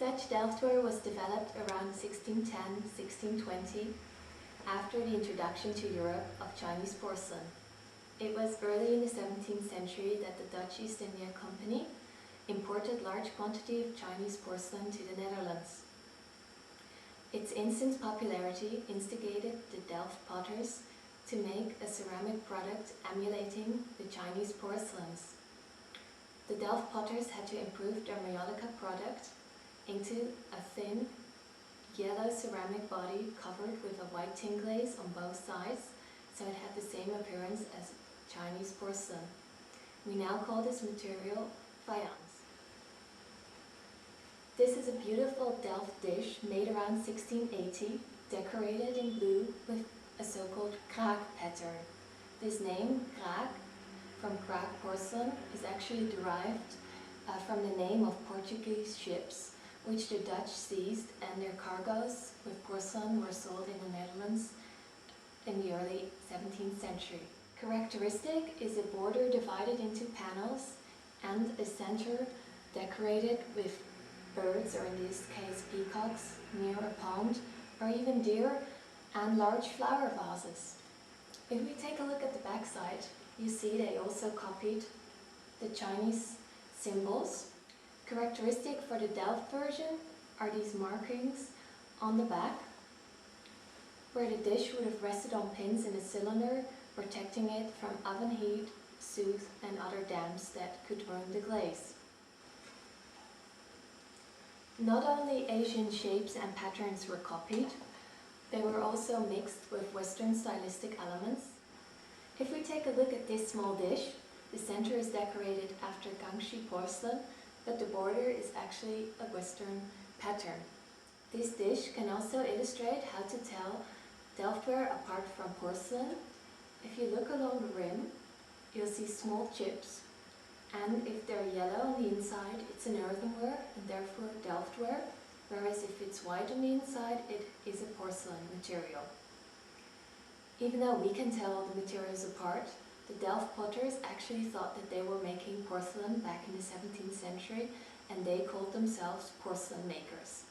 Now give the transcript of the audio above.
Dutch Delftware was developed around 1610–1620 after the introduction to Europe of Chinese porcelain. It was early in the 17th century that the Dutch East India Company imported large quantities of Chinese porcelain to the Netherlands. Its instant popularity instigated the Delft potters to make a ceramic product emulating the Chinese porcelains. The Delft potters had to improve their maiolica product into a thin, yellow ceramic body covered with a white tin glaze on both sides, so it had the same appearance as Chinese porcelain. We now call this material faience. This is a beautiful Delft dish made around 1680, decorated in blue with a so-called kraak pattern. This name, kraak, from kraak porcelain, is actually derived from the name of Portuguese ships, which the Dutch seized, and their cargoes with porcelain were sold in the Netherlands in the early 17th century. Characteristic is a border divided into panels and a center decorated with birds, or in this case peacocks, near a pond, or even deer, and large flower vases. If we take a look at the back side, you see they also copied the Chinese symbols. Characteristic for the Delft version are these markings on the back, where the dish would have rested on pins in a cylinder, protecting it from oven heat, soot, and other damps that could ruin the glaze. Not only Asian shapes and patterns were copied, they were also mixed with Western stylistic elements. If we take a look at this small dish, the center is decorated after Guangxi porcelain, but the border is actually a Western pattern. This dish can also illustrate how to tell Delftware apart from porcelain. If you look along the rim, you'll see small chips, and if they're yellow on the inside, it's an earthenware and therefore Delftware, whereas if it's white on the inside, it is a porcelain material. Even though we can tell the materials apart, the Delft potters actually thought that they were making porcelain back in the 17th century, and they called themselves porcelain makers.